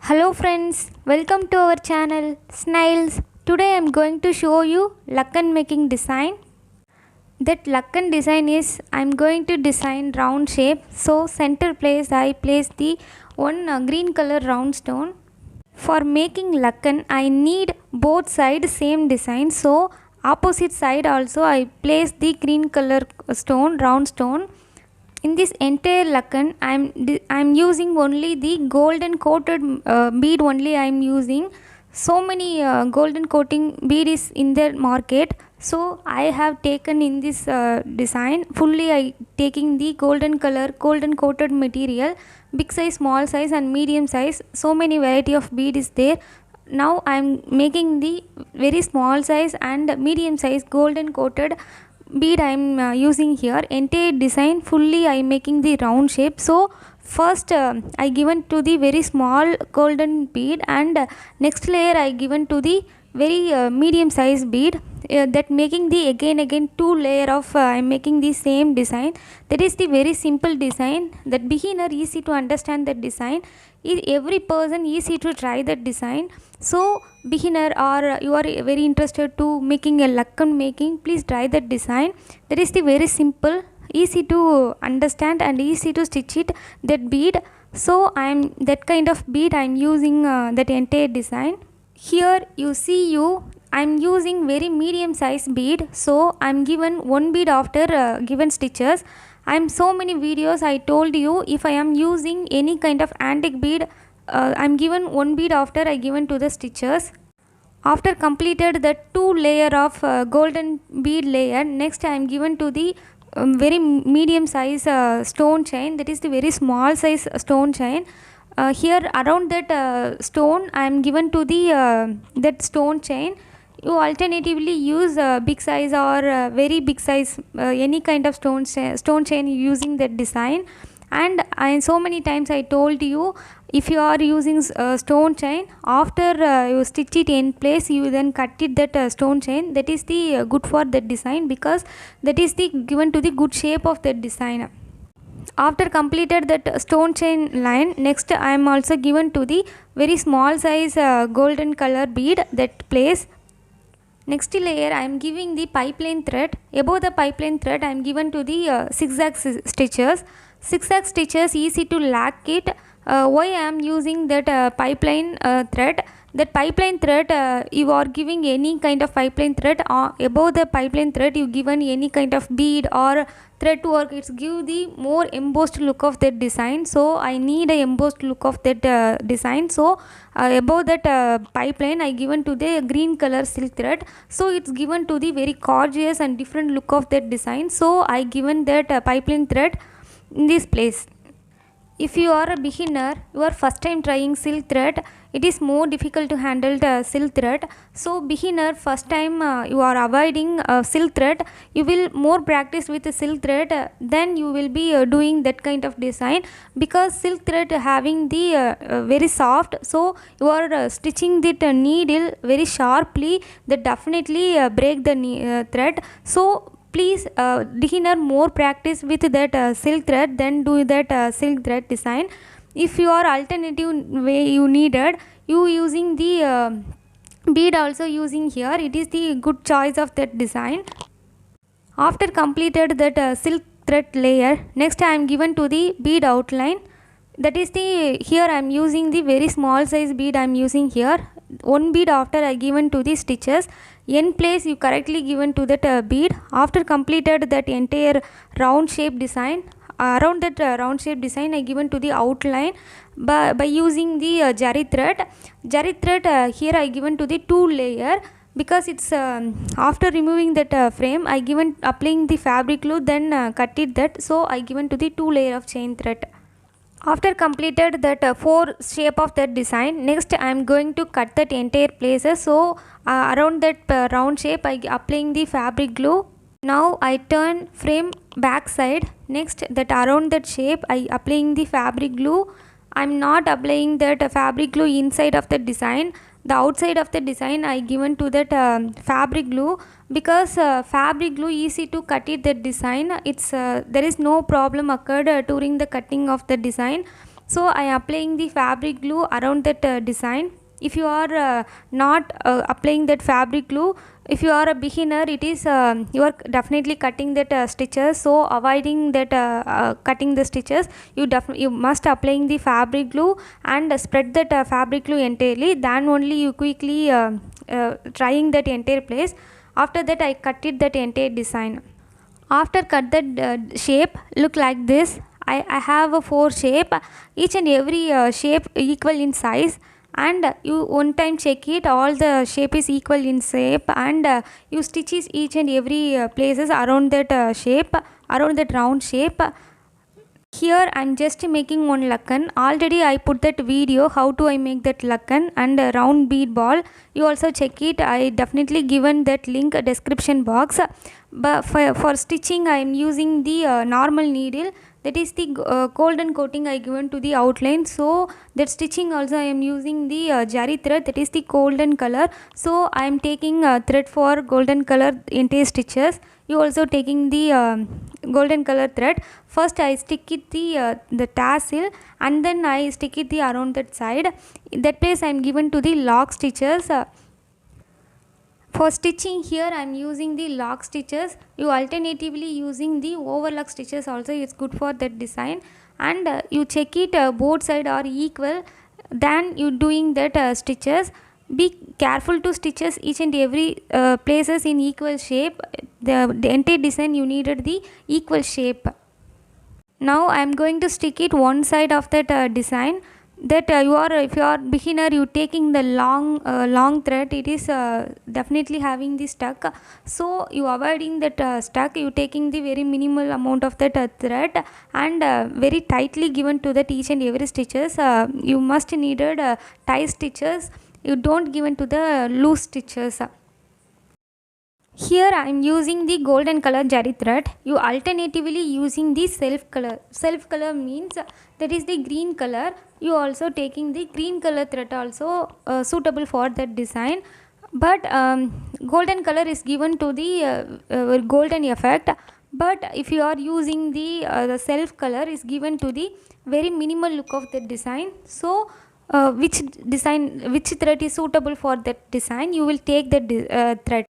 Hello friends, welcome to our channel Snails. Today I am going to show you lakan making design. That lakan design is I am going to design round shape. So center place I place the one green color round stone. For making lakan I need both sides same design. So opposite side also I place the green color stone, round stone. In this entire lakan I'm using only the golden coated bead only I'm using. So many golden coating bead is in the market, so I have taken in this design fully I taking the golden color golden coated material, big size, small size and medium size. So many variety of bead is there. Now I'm making the very small size and medium size golden coated bead I am using here. Entire design fully I am making the round shape. So first I given to the very small golden bead, and next layer I given to the very medium size bead. That making the again two layer of I am making the same design. That is the very simple design that beginner easy to understand that design. Every person easy to try that design. So beginner or you are very interested to making a lakan making, please try that design. That is the very simple, easy to understand and easy to stitch it, that bead. So I am that kind of bead I am using that entire design. Here you see I am using very medium size bead, so I am given one bead after given stitches. I am so many videos I told you if I am using any kind of antique bead, I am given one bead after I given to the stitches. After completed the two layer of golden bead layer, next I am given to the very medium size stone chain. That is the very small size stone chain. Here around that stone I am given to the that stone chain. You alternatively use big size or very big size any kind of stone chain using that design. And so many times I told you, if you are using stone chain, after you stitch it in place, you then cut it that stone chain. That is the good for that design, because that is the given to the good shape of that design. After completed that stone chain line, next I am also given to the very small size golden color bead that place. Next layer I am giving the pipeline thread. Above the pipeline thread I am given to the zigzag stitches. Zigzag stitches easy to lack it. Why I am using that pipeline thread? That pipeline thread you are giving any kind of pipeline thread, above the pipeline thread you given any kind of bead or thread work, it's give the more embossed look of that design. So I need a embossed look of that design. So above that pipeline I given to the green color silk thread, so it's given to the very gorgeous and different look of that design. So I given that pipeline thread in this place. If you are a beginner, you are first time trying silk thread, it is more difficult to handle the silk thread. So beginner first time you are avoiding silk thread, you will more practice with the silk thread, then you will be doing that kind of design. Because silk thread having the very soft, so you are stitching the needle very sharply, that definitely break the thread. So please beginner more practice with that silk thread, then do that silk thread design. If you are alternative way you needed, you using the bead also using here, it is the good choice of that design. After completed that silk thread layer, next I am given to the bead outline. That is the here I am using the very small size bead I am using here. One bead after I given to the stitches, end place you correctly given to that bead. After completed that entire round shape design, around that round shape design I given to the outline by using the jari thread. Here I given to the two layer, because it's after removing that frame I given applying the fabric glue, then cut it that. So I given to the two layer of chain thread. After completed that four shape of that design, next I am going to cut that entire places. So around that round shape I applying the fabric glue. Now I turn frame back side. Next that around that shape I applying the fabric glue. I am not applying that fabric glue inside of the design. The outside of the design I given to that fabric glue, because fabric glue easy to cut it that design. It's there is no problem occurred during the cutting of the design. So I am applying the fabric glue around that design. If you are not applying that fabric glue, if you are a beginner, it is you are definitely cutting that stitches. So avoiding that cutting the stitches, you must applying the fabric glue and spread that fabric glue entirely. Then only you quickly trying that entire place. After that I cut it that entire design. After cut that shape look like this. I have a 4 shape, each and every shape equal in size, and you one time check it, all the shape is equal in shape, and you stitches each and every places around that shape, around that round shape. Here I am just making one lakkan. Already I put that video how to I make that lakkan and a round bead ball. You also check it. I definitely given that link description box. But for stitching I am using the normal needle. That is the golden coating I given to the outline. So that stitching also I am using the jari thread, that is the golden color. So I am taking thread for golden color entire stitches. You also taking the golden color thread. First I stick it the tassel, and then I stick it the around that side. In that place I am given to the lock stitches. For stitching here I am using the lock stitches. You alternatively using the overlock stitches also is good for that design. And you check it both side are equal, then you doing that stitches. Be careful to stitches each and every places in equal shape. The entire design you needed the equal shape. Now I am going to stick it one side of that design. That if you are beginner, you taking the long thread, it is definitely having the stuck. So you avoiding that stuck, you taking the very minimal amount of that thread, and very tightly given to that each and every stitches. You must needed tie stitches, you don't given to the loose stitches. Here I am using the golden color jari thread. You alternatively using the self color. Self color means that is the green color. You also taking the green color thread also suitable for that design. But golden color is given to the golden effect. But if you are using the self color is given to the very minimal look of the design. So which thread is suitable for that design, you will take that thread.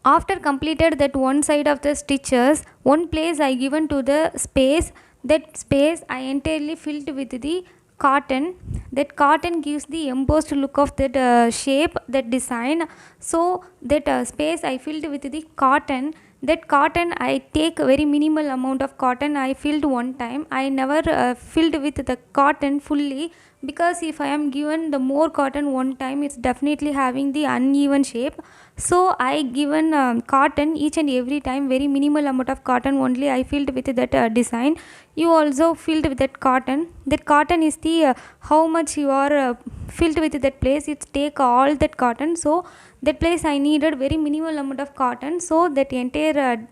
After completed that one side of the stitches, one place I given to the space. That space I entirely filled with the cotton. That cotton gives the embossed look of that shape, that design. So that space I filled with the cotton. That cotton I take very minimal amount of cotton I filled one time. I never filled with the cotton fully, because if I am given the more cotton one time, it's definitely having the uneven shape. So I given cotton each and every time, very minimal amount of cotton only I filled with that design. You also filled with that cotton. That cotton is the how much you are filled with that place, it's take all that cotton. So that place I needed very minimal amount of cotton. So that entire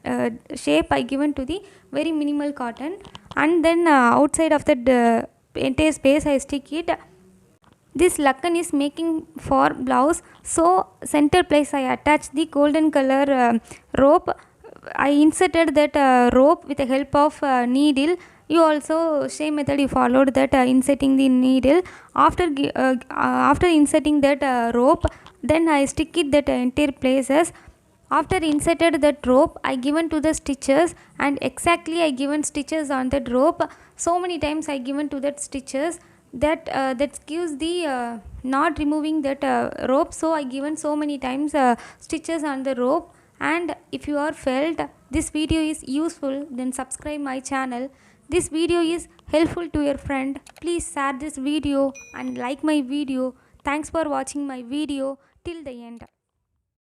shape I given to the very minimal cotton. And then outside of that entire space I stick it. This lakkan is making for blouse. So center place I attach the golden color rope. I inserted that rope with the help of needle. You also same method you followed, that inserting the needle. After inserting that rope, then I stick it that entire places. After inserted that rope, I given to the stitches, and exactly I given stitches on that rope. So many times I given to that stitches, that gives the not removing that rope. So I given so many times stitches on the rope. And if you are felt this video is useful, then subscribe my channel. This video is helpful to your friend, please share this video and like my video. Thanks for watching my video till the end.